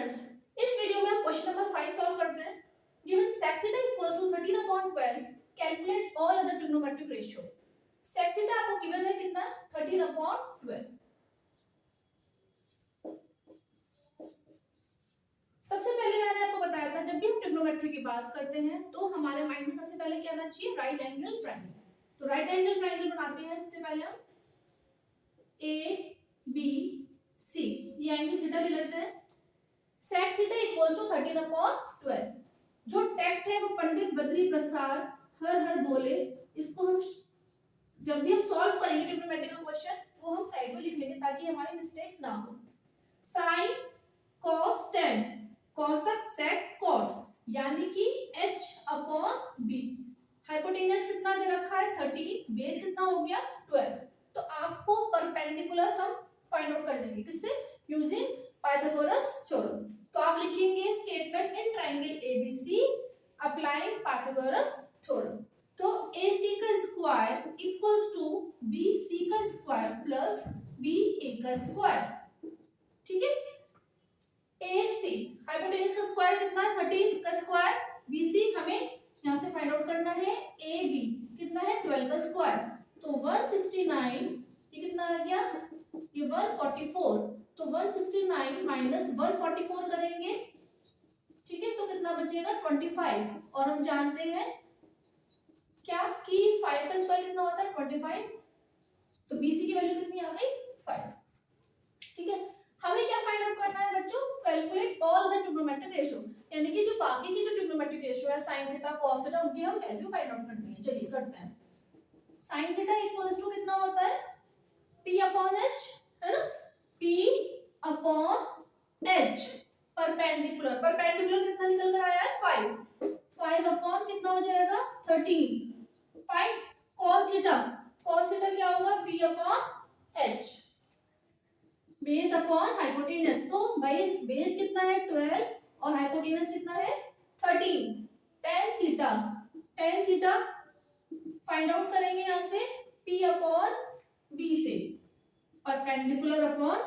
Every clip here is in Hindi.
स्टूडेंट्स, इस वीडियो में हम क्वेश्चन नंबर 5 सॉल्व करते हैं। Given sec theta equals to 13/12, calculate all other trigonometric ratio. sec theta आपको गिवन है कितना, 13/12। सबसे पहले मैंने आपको बताया था जब भी हम ट्रिग्नोमेट्री की बात करते हैं तो हमारे माइंड में सबसे पहले क्या आना चाहिए, राइट एंगल ट्रायंगल। तो राइट एंगल ट्रायंगल बनाते हैं सबसे पहले हम ए बी सी, ये एंगल थीटा ले लेते हैं। sec theta equals to 13/12। जो टेक्स्ट है वो पंडित बद्री प्रसाद हर हर बोले, इसको हम जब भी हम सॉल्व करेंगे ट्रिग्नोमेट्री का क्वेश्चन वो हम साइड में लिख लेंगे ताकि हमारी मिस्टेक ना हो। sin cos tan cosec sec cot, यानी कि h/b। हाइपोटेनस कितना दे रखा है 13, बेस कितना हो गया 12। तो आपको परपेंडिकुलर हम फाइंड आउट कर लेंगे किससे, यूजिंग पाइथागोरस थ्योरम। तो आप लिखेंगे statement in triangle ABC applying Pythagoras theorem. तो AC का स्क्वायर इक्वल्स टू BC का स्क्वायर प्लस BA का स्क्वायर। ठीक है, AC हाइपोटेनस का स्क्वायर कितना है 13 का स्क्वायर, BC हमें यहां से फाइंड आउट करना है, AB कितना है 12 का स्क्वायर। तो 169, ये कितना आ गया, ये 144। तो 169 माइनस 144 करेंगे, ठीक है, तो कितना बचेगा 25। और हम जानते हैं क्या कि 5 का स्क्वायर कितना होता है 25। तो BC की वैल्यू कितनी आ गई 5। ठीक है, हमें क्या फाइंड आउट करना है बच्चों, calculate all the trigonometric ratio, यानी कि जो बाकी की जो ट्रिग्नोमेट्रिक रेशियो है sin थीटा cos थीटा उनकी हम वैल्यू फाइंड आउट करनी है। चलिए करते हैं। sin थीटा इक्वल्स टू कितना होता है P/H, है ना, P/H। परपेंडिकुलर, परपेंडिकुलर कितना निकल कर आया है 5, 5 अपॉन कितना हो जाएगा 13। 5 cos थीटा, cos थीटा क्या होगा P/H, बेस अपॉन हाइपोटेनस। तो भाई बेस कितना है 12 और हाइपोटेनस कितना है 13। tan theta, tan theta find out करेंगे यहां से P/B से, परपेंडिकुलर अपॉन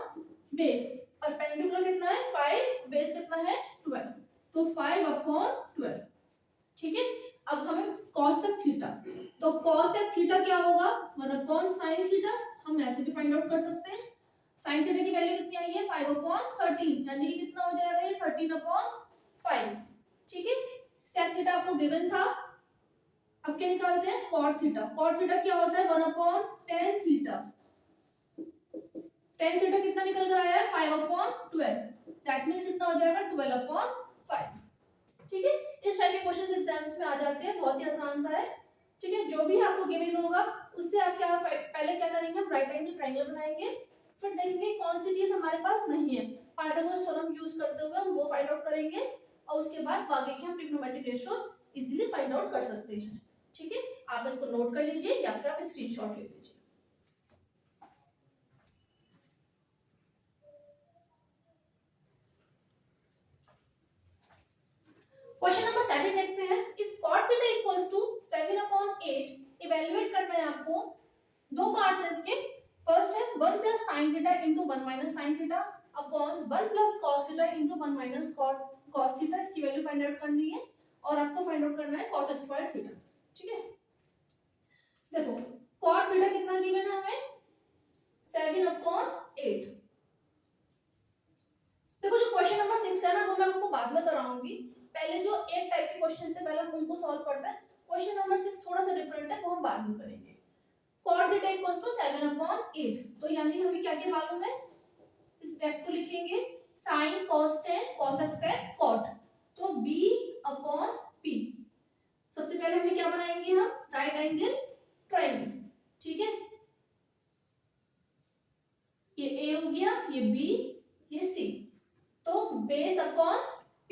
बेस। परपेंडिकुलर कितना है 5, बेस कितना है 12, तो 5/12। ठीक है, अब हमें cosec थीटा, तो cosec थीटा क्या होगा 1/sin थीटा, हम ऐसे भी फाइंड आउट कर सकते हैं। sin थीटा की वैल्यू कितनी आई है 5/13, यानी कि कितना हो जाएगा ये 13/5। ठीक है, sec थीटा आपको गिवन था। अब क्या निकालते हैं cot थीटा, cot थीटा क्या होता है 1/tan थीटा। tan थीटा कितना निकल कर आया है 5/12, दैट मींस कितना हो जाएगा 12/5। ठीक है, इस टाइप के क्वेश्चंस एग्जाम्स में आ जाते हैं, बहुत ही आसान सा है। ठीक है, जो भी आपको गिवन होगा उससे आप क्या पहले क्या करेंगे, हम राइट एंगल ट्रायंगल बनाएंगे, फिर देखेंगे कौन सी चीज हमारे पास नहीं है, पाइथागोरस थ्योरम यूज करते हुए हम वो फाइंड आउट करेंगे और उसके बाद बाकी के हम trigonometric ratio easily find out कर सकते हैं। ठीक है, आप इसको नोट कर लीजिए या फिर आप स्क्रीनशॉट ले लीजिए। क्वेश्चन नंबर 7 देखते हैं। If cot theta equals to 7/8, evaluate करना है आपको। दो पार्ट्स है इसके, फर्स्ट है 1 plus sin theta into 1 minus sin theta upon 1 plus cos theta into 1 minus cos theta, इसकी वैल्यू फाइंड आउट करनी है और आपको फाइंड आउट करना है cot स्क्वायर थीटा। ठीक है, देखो cot थीटा कितना गिवन है हमें 7/8। देखो जो क्वेश्चन नंबर 6 है ना वो मैं आपको बाद में कराऊंगी, पहले जो एक टाइप के क्वेश्चन से पहले हम उनको सॉल्व करते हैं। क्वेश्चन नंबर 6 थोड़ा सा डिफरेंट है, वो हम बाद में करेंगे। cot थीटा इक्वल्स टू 7/8, तो यानी हमें क्या क्या मालूम है, इस स्टेप को लिखेंगे sin cos tan cosec sec cot, तो B/P। सबसे पहले हमें क्या बनाएंगे हम, राइट एंगल ट्रायंगल। ठीक है, ये A हो गया, ये B, ये C। तो बेस अपॉन P,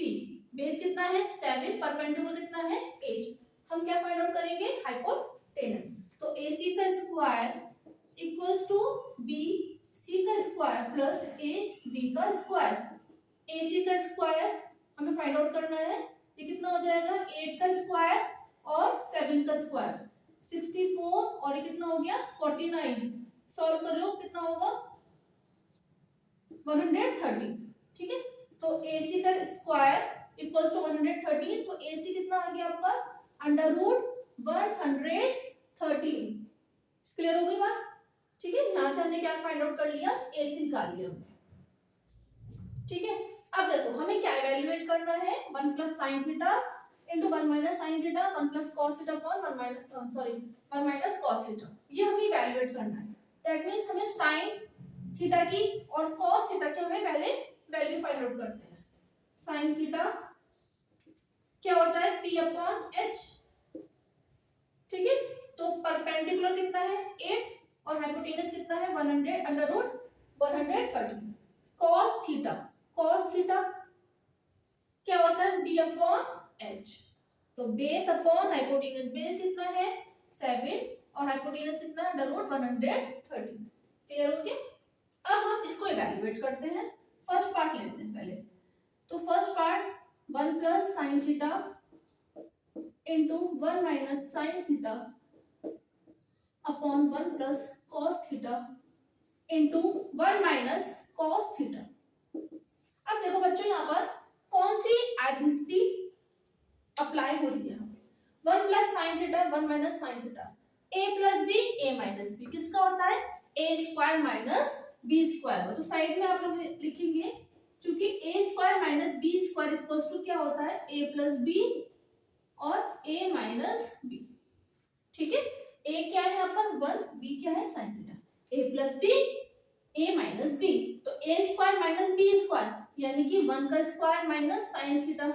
बेस कितना है 7, परपेंडिकुलर कितना है 8। हम क्या फाइंड आउट करेंगे हाइपोटेनस। तो AC का स्क्वायर इक्वल्स टू BC का स्क्वायर प्लस AB का स्क्वायर। AC का स्क्वायर हमें फाइंड आउट करना है, ये कितना हो जाएगा 8 का स्क्वायर और 7 का स्क्वायर 64, और ये कितना हो गया 49। सॉल्व करो कितना होगा 130। ठीक है, तो AC का स्क्वायर इक्वल्स टू 113, तो AC कितना आ गया आपका अंडर रूट 113। क्लियर हो गई बात? ठीक है, यहां से हमने क्या फाइंड आउट कर लिया, AC निकाल लिया हमने। ठीक है, अब देखो हमें क्या इवैल्यूएट करना है, 1 plus sine theta into 1 minus sine theta 1 plus cos theta upon 1 minus cos theta, ये हमें इवैल्यूएट करना है। दैट मींस हमें साइन थीटा की और कॉस थीटा की हमें पहले वैल्यू फाइंड आउट करते हैं। साइन थीटा क्या होता है, p अपॉन h। ठीक है, तो परपेंडिकुलर कितना है 8 और हाइपोटेनस कितना है 100 अंडर रूट 130। कॉस थीटा क्या होता है b अपॉन h, तो बेस अपॉन हाइपोटेनस, बेस कितना है 7 और हाइपोटेनस कितना है अंडर रूट 130। क्लियर हो गया? अब हम इसको इवैल्यूएट करते हैं। फर्स्ट पार्ट लेते हैं पहले, तो first part 1 plus sine theta into 1 minus sine theta upon 1 plus cos theta into 1 minus cos theta. अब देखो बच्चों यहाँ पर कौन सी आइडेंटिटी अप्लाई हो रही है, 1 plus sine theta 1 minus sine theta, a plus b a minus b किसका होता है, a square minus b square. तो साइड में आप लोग लिखेंगे क्योंकि a square minus b square equals to क्या होता है, a प्लस बी और a माइनस बी। ठीक है, a क्या है यहाँ पर 1, b क्या है sine theta, a plus b a minus b, तो a square minus b square यानी कि 1 का स्क्वायर माइनस साइन थीटा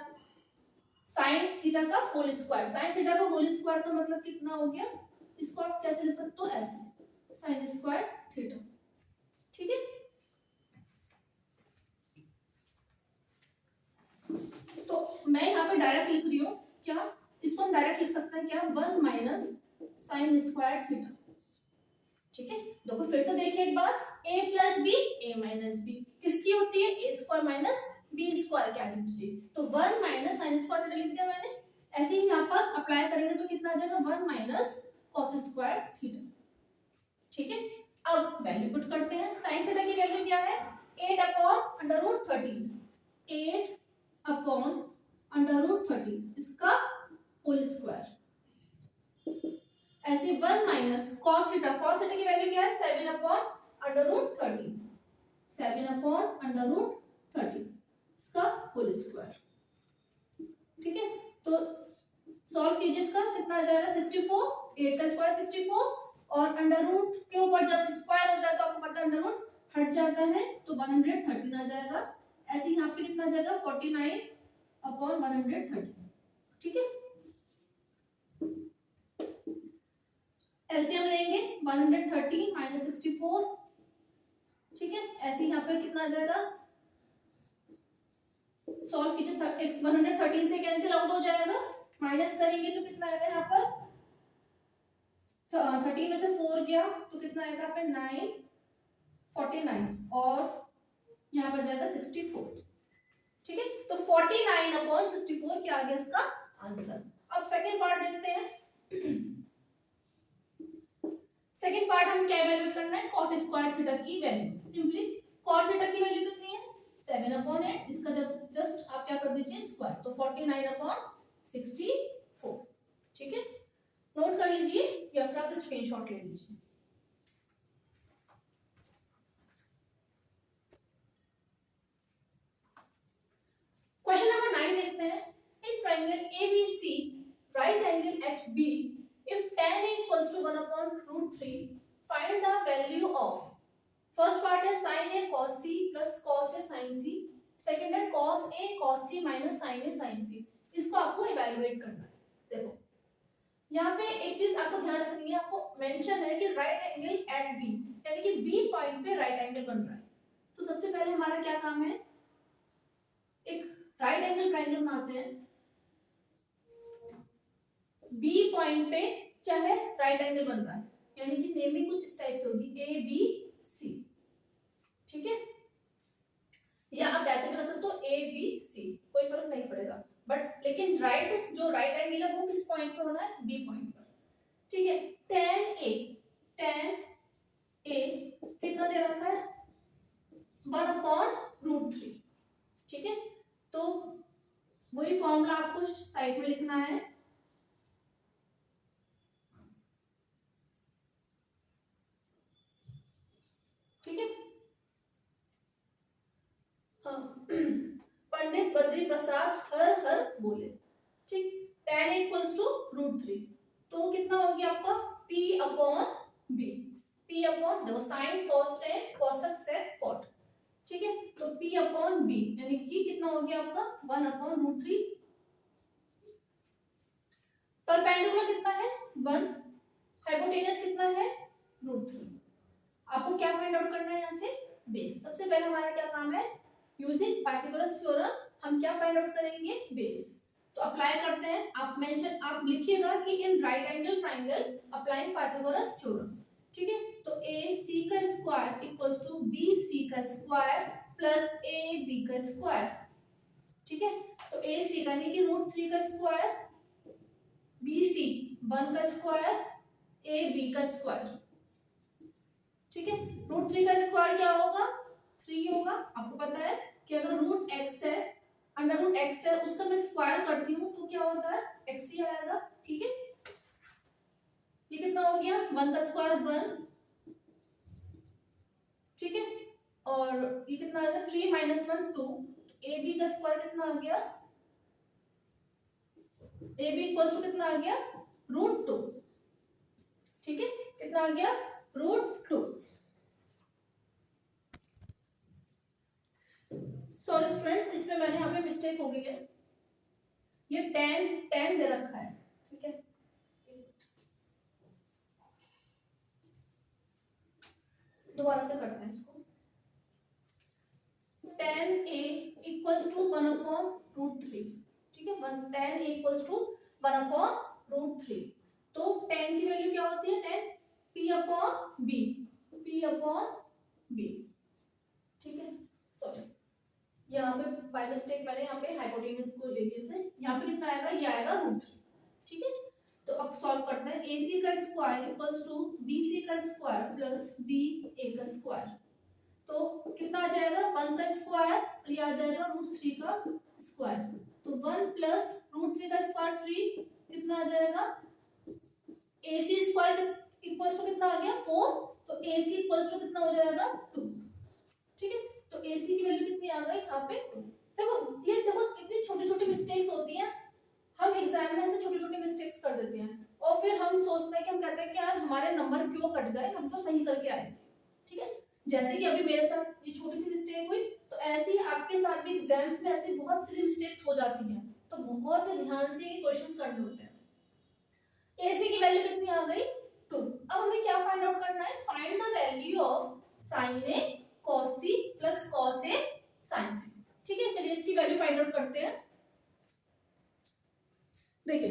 का होल स्क्वायर। साइन थीटा का होल स्क्वायर का मतलब कितना हो गया, इसको आप कैसे लिख सकते हो, ऐसे साइन स्क्वायर थीटा। ठीक है, तो मैं यहाँ पे डायरेक्ट लिख रही हूँ, क्या इसको हम डायरेक्ट लिख सकते हैं क्या, 1 माइनस साइन स्क्वायर थीटा। ठीक है, देखो फिर से देखिए एक बार, a plus b a minus b किसकी होती है, a square minus b square की आइडेंटिटी, तो 1 माइनस साइन स्क्वायर थीटा लिख दिया मैंने। ऐसे ही यहाँ पर अप्लाई करेंगे तो कितना आ जाएगा, 1 माइनस कॉस स्क्वायर थीटा। ठीक है, अब वैल्यू पुट करते हैं। साइन थीटा की वैल्यू क्या है, 8 upon under root 13, 8 upon under root 13 इसका होल स्क्वायर। ऐसे 1 माइनस कॉस थीटा की वैल्यू क्या है, 7 upon under root 13, 7 upon under root 13 इसका होल स्क्वायर। ठीक है, तो सॉल्व कीजिए, इसका कितना आ जाएगा 64, 8 का स्क्वायर 64 और अंडर रूट के ऊपर जब स्क्वायर होता है तो आपको पता है अंडर रूट हट जाता है तो 113 आ जाएगा। ऐसे यहाँ पे कितना आ जाएगा 49 अपॉन 130। ठीक है, एलसीएम लेंगे 130 माइनस 64। ठीक है, ऐसे यहाँ पे कितना आ जाएगा, सॉल्व कीजिए, 113 से कैंसिल आउट हो जाएगा, माइनस करेंगे तो कितना आएगा यहाँ पर 13 में से 4 गया तो कितना आएगा यहाँ पे 9 49 और यहाँ पर जाएगा 64। ठीक है, तो 49 अपॉन 64 क्या आ गया इसका आंसर। अब सेकेंड पार्ट देखते हैं। सेकेंड पार्ट हम क्या वैल्यू करना है, कॉट स्क्वायर थीटा की वैल्यू। सिंपली कॉट थीटा की वैल्यू कितनी है 7 अपॉन 8, इसका जब जस्ट आप क्या कर दीजिए स्क्वायर, तो 49 अपॉन 64। ठीक है, नोट कर लीजिए या फिर आप स्क्रीनशॉट ले लीजिए। क्वेश्चन नंबर 9 देखते हैं। In triangle ABC right angle at B if tan A equals to 1 upon root 3 find the value of, first part है sin A cos C plus cos A sin C, second है cos A cos C minus sin A sin C। इसको आपको इवैल्यूएट करना है। देखो यहाँ पे एक चीज आपको ध्यान रखनी है, आपको मेंशन है कि राइट एंगल एट B यानी कि B पॉइंट पे राइट एंगल बन रहा है। तो सबसे पहले हमारा क्या काम है, एक राइट एंगल ट्रायंगल बनाते हैं। B पॉइंट पे क्या है, राइट एंगल बन रहा है, यानी कि नेमिंग कुछ इस टाइप से होगी ABC। ठीक है, या आप ऐसे भी कर सकते हो ABC, कोई फर्क नहीं पड़ेगा, बट लेकिन जो राइट एंगल है वो किस पॉइंट पे होना है, B पॉइंट पर। ठीक है, tan A कितना दे रखा है 1 अपॉन रूट 3। ठीक है, साइड में लिखना है। ठीक है, हाँ पंडित बद्री प्रसाद हर हर बोले। ठीक, tan इक्वल्स टू √3, तो कितना हो गया आपका p upon b। p upon देखो sign cos tan cosec sec cot, ठीक है, तो p अपॉन b यानी कि कितना हो गया आपका 1 अपॉन √3। परपेंडिकुलर कितना है 1, हाइपोटेनस कितना है √3। आपको क्या फाइंड आउट करना है यहाँ से बेस। सबसे पहले हमारा क्या काम है, यूजिंग पाइथागोरस थ्योरम हम क्या फाइंड आउट करेंगे बेस। तो अप्लाई करते हैं, आप लिखिएगा कि in right angle triangle applying Pythagoras theorem. ठीक है, तो AC का स्क्वायर इक्वल्स टू BC का स्क्वायर प्लस AB का स्क्वायर। ठीक है, तो AC यानी कि √3 का स्क्वायर, BC 1 का स्क्वायर, AB का स्क्वायर। ठीक है, √3 का स्क्वायर क्या होगा 3 होगा। आपको पता है कि अगर √x है, √x है, उसका मैं स्क्वायर करती हूँ तो क्या होता है x ही आएगा। ठीक है, ये कितना हो गया 1 का स्क्वायर 1। ठीक है, और ये कितना आ गया 3 - 1 2। AB का स्क्वायर कितना आ गया, AB इक्वल्स टू कितना आ गया √2। ठीक है, कितना आ गया √2। सॉरी स्टूडेंट्स, इसमें मैंने यहाँ पे मिस्टेक हो गई है, ये tan दे रखा है। ठीक है, दोबारा से करते हैं इसको। tan A इक्वल्स टू 1 अपॉन √3। ठीक है, tan A इक्वल्स टू 1 अपॉन √3। तो tan की वैल्यू क्या होती है tan P upon B, P upon B। ठीक है, सॉरी यहाँ पे बाय मिस्टेक मैंने यहाँ पे हाइपोटेनस को ले लिया से, यहाँ पे कितना आएगा ये आएगा √3। ठीक है, तो अब सॉल्व करते हैं। AC का स्क्वायर इक्वल्स टू BC का स्क्वायर प्लस BA का स्क्वायर, तो कितना आ जाएगा 1 का स्क्वायर और ये आ जाएगा √3 का स्क्वायर, तो 1 प्लस √3 का स्क्वायर 3 कितना आ जाएगा। AC स्क्वायर इक्वल्स टू कितना आ गया 4, तो AC इक्वल्स टू कितना हो जाएगा 2। ठीक है, तो AC की वैल्यू कितनी आ गई यहाँ पे 2। देखो कितनी छोटी छोटी मिस्टेक्स होती हैं, हम एग्जाम में ऐसे छोटी छोटी मिस्टेक्स कर देते हैं और फिर हम सोचते हैं कि हम कहते हैं कि यार हमारे नंबर क्यों कट गए, हम तो सही करके आए थे। ठीक है, जैसे कि अभी मेरे साथ ये छोटी सी मिस्टेक हुई, तो ऐसे ही आपके साथ भी एग्जाम्स में ऐसी बहुत सारी मिस्टेक्स हो जाती हैं, तो बहुत ध्यान से ये क्वेश्चंस करने होते हैं। AC की वैल्यू कितनी आ गई 2। अब हमें क्या फाइंड आउट करना है, find the value of sin A cos C plus cos A sin C। ठीक है, चलिए इसकी वैल्यू फाइंड आउट करते हैं। देखिए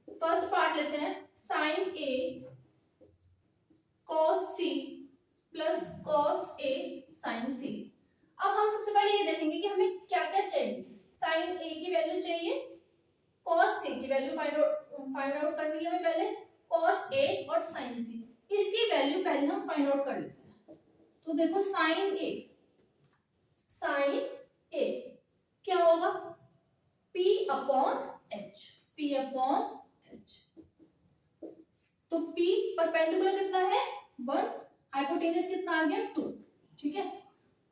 फर्स्ट पार्ट लेते हैं, sin A cos C plus cos A sin C। अब हम सबसे पहले ये देखेंगे कि हमें क्या क्या चाहिए। sin A की वैल्यू चाहिए, cos C की वैल्यू फाइंड आउट करनी है हमें पहले, cos A और sin C इसकी वैल्यू पहले हम फाइंड आउट कर लेते हैं। तो देखो sin A क्या होगा P upon H, P upon H। तो P परपेंडिकुलर कितना है 1, हाइपोटेनस कितना आ गया 2। ठीक है,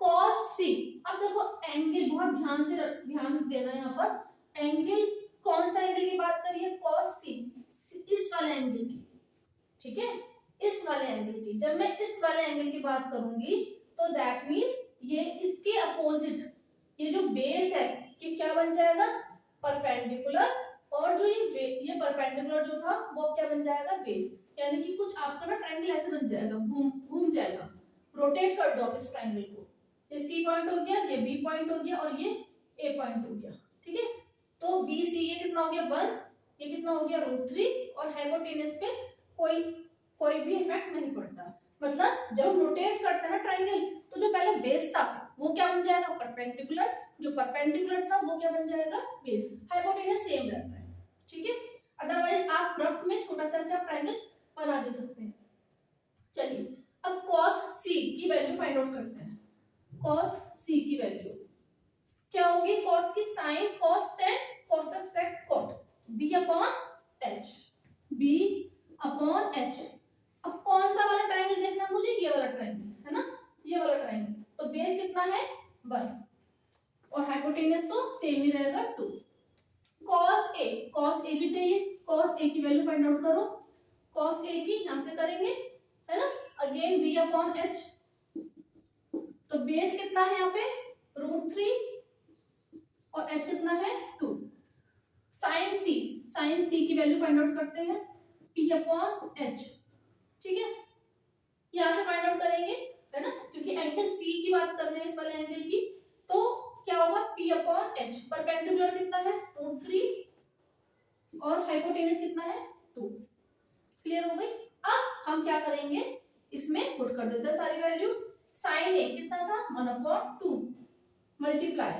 cos C, अब देखो एंगल बहुत ध्यान देना है यहाँ पर, एंगल कौन सा एंगल की बात करिए cos C, इस वाले एंगल की। ठीक है, इस वाले एंगल की, जब मैं इस वाले एंगल की बात करूंगी तो दैट मींस ये इसके अपोजिट, ये जो बेस है ये क्या बन जाएगा परपेंडिकुलर, और जो ये परपेंडिकुलर जो था वो क्या बन जाएगा बेस। यानी कि कुछ आपका ना ट्रायंगल ऐसे बन जाएगा, घूम जाएगा। रोटेट कर दो आप इस ट्रायंगल को, ये C पॉइंट हो गया, ये B पॉइंट हो गया और ये A पॉइंट हो गया। ठीक है, तो BC ये कितना हो गया 1, ये कितना हो गया √3, और हाइपोटेनस पे कोई भी इफेक्ट नहीं पड़ता। मतलब जब हम रोटेट करते हैं ना ट्रायंगल, तो जो पहले बेस था वो क्या बन जाएगा परपेंडिकुलर, जो परपेंडिकुलर था वो क्या बन जाएगा बेस, हाइपोटेनस सेम रहता है। ठीक है, अदरवाइज आप रफ में छोटा सा ऐसा ट्रायंगल बना भी सकते हैं। चलिए अब cos C की वैल्यू फाइंड आउट करते हैं। cos C की वैल्यू क्या होगी cos की sin cos tan cosec sec cot b upon h b upon h। अब कौन सा वाला ट्रायंगल देखना है मुझे, ये वाला ट्रायंगल है ना, ये वाला ट्रायंगल। तो बेस कितना है 1 और हाइपोटेनस तो सेम ही रहेगा 2। cos a भी चाहिए, cos a की वैल्यू फाइंड आउट करो। cos a की यहां से करेंगे है ना, अगेन b अपॉन h। तो बेस कितना है यहाँ पे √3 और h कितना है 2। sin c की वैल्यू फाइंड आउट करते हैं p अपॉन h, ठीक है, यहां से फाइंड आउट करेंगे है ना, क्योंकि एंगल c की बात कर रहे हैं इस वाले एंगल की। तो क्या होगा p अपॉन h, परपेंडिकुलर कितना है √3 और हाइपोटेनस कितना है 2। क्लियर हो गई। अब हम क्या करेंगे, इसमें पुट कर देते हैं सारी वैल्यूज। sin a कितना था 1/2 मल्टीप्लाई,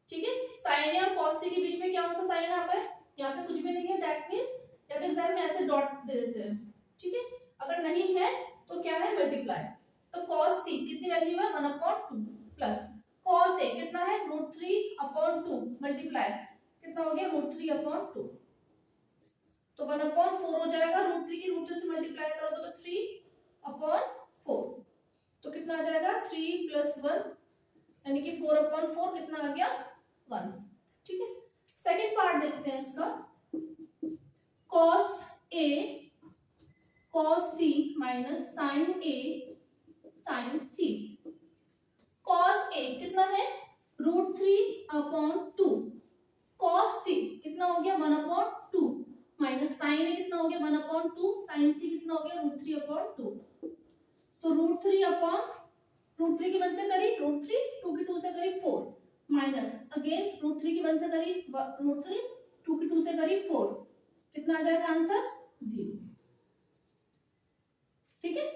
ठीक है, sin a और cos c के बीच में क्या कौन सा साइन यहाँ पे, यहाँ पे कुछ भी नहीं है, दैट मींस या तो एग्जाम में ऐसे डॉट दे देते हैं, ठीक है, अगर नहीं है तो क्या है मल्टीप्लाई। तो cos c कितनी वैल्यू है 1/2 प्लस cos a कितना है √3/2 मल्टीप्लाई कितना हो गया √3/2। तो 1/4 हो जाएगा, √3 की √3 से मल्टीप्लाई करोगे तो 3/4, तो कितना आ जाएगा 3 + 1 यानी कि 4/4 कितना आ गया 1, ठीक है। सेकंड पार्ट देखते हैं इसका, cos a cos c minus sin a sin c। cos a कितना है √3/2, cos c कितना हो गया 1/2 माइनस sin a कितना हो गया 1/2, sin c कितना हो गया √3/2। तो √3 की 1 से करी √3, 2 की 2 से करी 4 माइनस अगेन √3 की 1 से करी √3, 2 की 2 से करी 4, कितना आ जाएगा आंसर 0, ठीक है।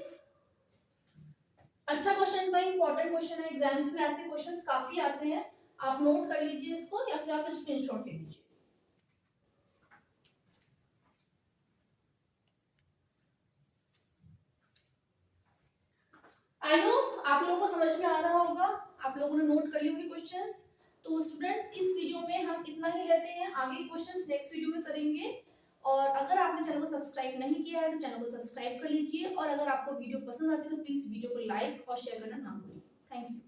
अच्छा क्वेश्चन था, इंपॉर्टेंट क्वेश्चन है, एग्जाम्स में ऐसे क्वेश्चंस काफी आते हैं, आप नोट कर लीजिए इसको या फिर आप स्क्रीनशॉट ले लीजिए। आई होप आप लोगों को समझ में आ रहा होगा, आप लोगों ने नोट कर लिए होंगे क्वेश्चंस। तो स्टूडेंट्स इस वीडियो में हम इतना ही लेते हैं, आगे क्वेश्चंस नेक्स्ट वीडियो में करेंगे। और अगर आपने चैनल को सब्सक्राइब नहीं किया है तो चैनल को सब्सक्राइब कर लीजिए, और अगर आपको वीडियो पसंद आती है तो प्लीज वीडियो को लाइक और शेयर करना ना भूलिए। Thank you.